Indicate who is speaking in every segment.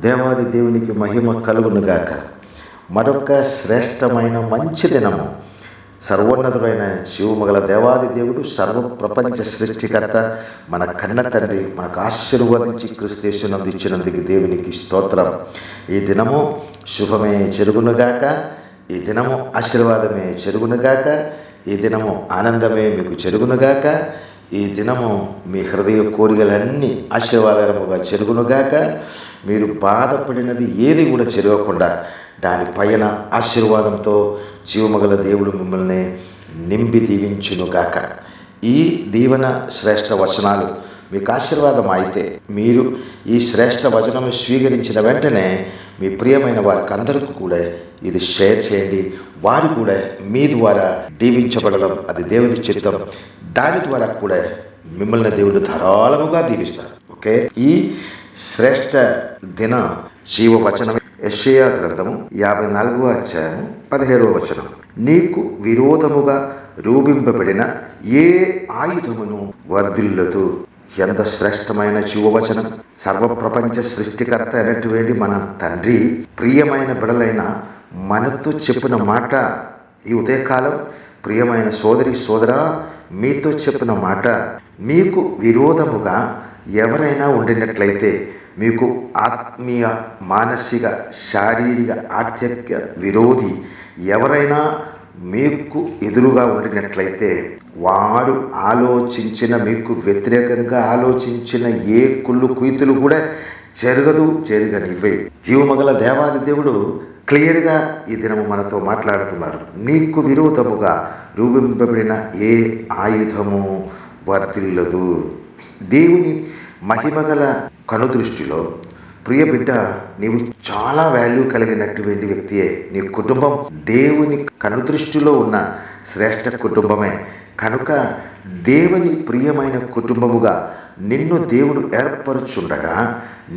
Speaker 1: దేవాది దేవునికి మహిమ కలుగునుగాక. మరొక శ్రేష్టమైన మంచి దినము. సర్వోన్నతుడైన జీవమగల దేవాది దేవుడు, సర్వ ప్రపంచ సృష్టికర్త, మన కన్న తండ్రి మనకు ఆశీర్వదించి క్రీస్తునందు ఇచ్చినందుకు దేవునికి స్తోత్రం. ఈ దినము శుభమే జరుగునుగాక. ఈ దినము ఆశీర్వాదమే జరుగునుగాక. ఈ దినము ఆనందమే మీకు జరుగునుగాక. ఈ దినము మీ హృదయ కోరికలన్నీ ఆశీర్వాదకరముగా జరుగునుగాక. మీరు బాధపడినది ఏది కూడా జరగకుండా దానిపైన ఆశీర్వాదంతో జీవమగల దేవుడు మిమ్మల్ని నింపి దీవించునుగాక. ఈ దీవెన శ్రేష్ఠ వచనాలు మీకు ఆశీర్వాదం అయితే మీరు ఈ శ్రేష్ఠ వచనం స్వీకరించిన వెంటనే మీ ప్రియమైన వారికి అందరికీ కూడా ఇది షేర్ చేయండి. వారు కూడా మీ ద్వారా దీవించబడడం అది దేవుని చిత్తం. దాని ద్వారా కూడా మిమ్మల్ని దేవుడు ధారాళముగా దీవిస్తారు. ఓకే, ఈ శ్రేష్ఠ దిన జీవవచనం యెషయా గ్రంథము 54వ అధ్యాయము 17వ వచనం. నీకు విరోధముగా రూపింపబడిన ఏ ఆయుధమును వర్ధిల్లదు. ఎంత శ్రేష్టమైన జీవవచనం! సర్వప్రపంచ సృష్టికర్త అయినటువంటి మన తండ్రి ప్రియమైన బిడలైన మనతో చెప్పిన మాట ఈ ఉదయకాలం. ప్రియమైన సోదరి సోదరా, మీతో చెప్పిన మాట, మీకు విరోధముగా ఎవరైనా ఉండినట్లయితే, మీకు ఆత్మీయ, మానసిక, శారీరక, ఆర్థిక విరోధి ఎవరైనా మీకు ఎదురుగా ఉండినట్లయితే, వారు ఆలోచించిన, మీకు వ్యతిరేకంగా ఆలోచించిన ఏ కుళ్ళు కుయితులు కూడా జరగనివ్వే. జీవమగల దేవాది దేవుడు క్లియర్గా ఈ దినము మనతో మాట్లాడుతున్నారు. నీకు విరోధముగా రూపింపబడిన ఏ ఆయుధము వర్తిల్లదు. దేవుని మహిమగల కనుదృష్టిలో ప్రియ బిడ్డ, నీవు చాలా వాల్యూ కలిగినటువంటి వ్యక్తియే. నీ కుటుంబం దేవుని కనుదృష్టిలో ఉన్న శ్రేష్ఠ కుటుంబమే. కనుక దేవుని ప్రియమైన కుటుంబముగా నిన్ను దేవుడు ఏర్పరుచుండగా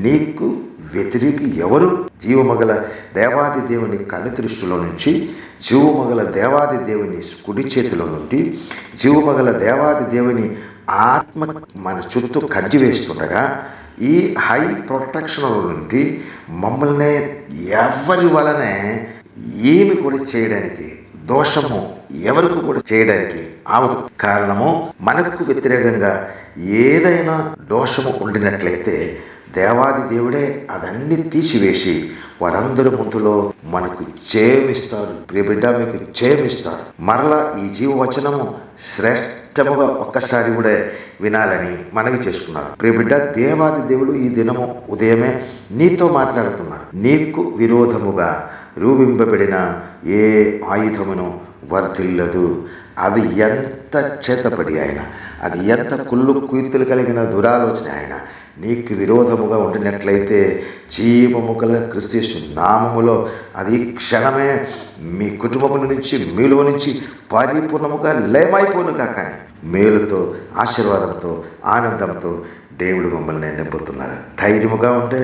Speaker 1: నీకు వ్యతిరేకి ఎవరు? జీవమగల దేవాది దేవుని కనుదృష్టిలో నుంచి, జీవమగల దేవాది దేవుని కుడి చేతిలో నుండి, జీవమగల దేవాది దేవుని ఆత్మ మన చుట్టూ కంచి వేస్తుండగా, ఈ హై ప్రొటెక్షన్ నుండి మమ్మల్ని ఎవరి వలనే ఏమి కూడా చేయడానికి, దోషము ఎవరికి కూడా చేయడానికి అవదు. కారణము, మనకు వ్యతిరేకంగా ఏదైనా దోషము ఉండినట్లయితే దేవాది దేవుడే అదన్నీ తీసివేసి వారందరి ముందులో మనకు జయమిస్తారు. ప్రియబిడ్డ, మీకు జయమిస్తారు. మరలా ఈ జీవవచనము శ్రేష్టముగా ఒక్కసారి కూడా వినాలని మనవి చేసుకున్నారు. ప్రియబిడ్డ, దేవాది దేవుడు ఈ దినము ఉదయమే నీతో మాట్లాడుతున్నారు. నీకు విరోధముగా రూపింపబడిన ఏ ఆయుధమును వర్ధిల్లదు. అది ఎంత చేతపడి అయినా, అది ఎంత కుళ్ళు కుయుక్తులు కలిగిన దురాలోచన అయినా నీకు విరోధముగా ఉండినట్లయితే, జీవము గల క్రీస్తు నామములో అది క్షణమే మీ కుటుంబము నుంచి, మీలో నుంచి పరిపూర్ణముగా లేమైపోనుగా. కానీ మేలుతో, ఆశీర్వాదంతో, ఆనందంతో దేవుడు మమ్మల్ని నింపుతున్నారు. ధైర్యముగా ఉంటే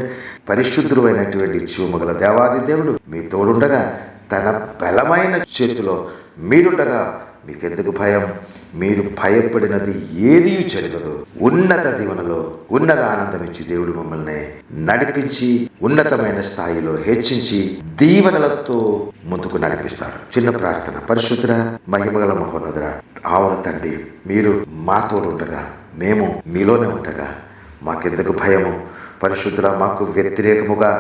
Speaker 1: పరిశుద్ధులు అయినటువంటి జీవముగల దేవాది దేవుడు మీ తోడుండగా, తన బలమైన చేతిలో మీరుండగా మీకెందుకు భయం? మీరు భయపడినది ఏదీ జరగదు. ఉన్నత దీవెనలో ఉన్నత ఆనందం ఇచ్చి దేవుడు మమ్మల్ని నడిపించి ఉన్నతమైన స్థాయిలో హెచ్చించి దీవెనలతో ముందుకు నడిపిస్తారు. చిన్న ప్రార్థన. పరిశుద్ధుడ, మహిమగల మహోన్నతుడ, ఆవుల తండ్రి, మీరు మాతో ఉండగా, మేము మీలోనే ఉండగా మాకెందుకు భయము? పరిశుద్ధుడ, మాకు వ్యతిరేకముగా,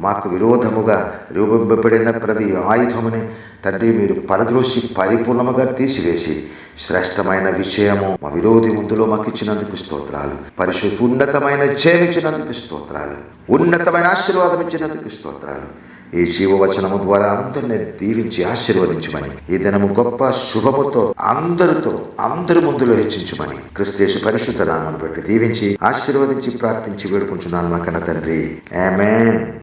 Speaker 1: మాకు విరోధముగా రూపింపబడిన ప్రతి ఆయుధముని తండ్రి మీరు పడద్రోసి పరిపూర్ణముగా తీసివేసి శ్రేష్టమైన విషయము మా విరోధి ముందులో మాకు ఇచ్చినందుకు స్తోత్రాలు. పరిశుద్ధ ఉన్నతమైన జయం ఇచ్చినందుకు స్తోత్రాలు. ఉన్నతమైన ఆశీర్వాదం ఇచ్చినందుకు స్తోత్రాలు. ఈ జీవవచనము ద్వారా అందరిని దీవించి ఆశీర్వదించమని, ఈ దినము గొప్ప శుభముతో అందరి ముందులో హెచ్చించమని క్రీస్తు పరిశుద్ధ నామమును బట్టి దీవించి ఆశీర్వదించి ప్రార్థించి వేడుకుంటున్నాను మా కన్న తండ్రి. ఆమేన్.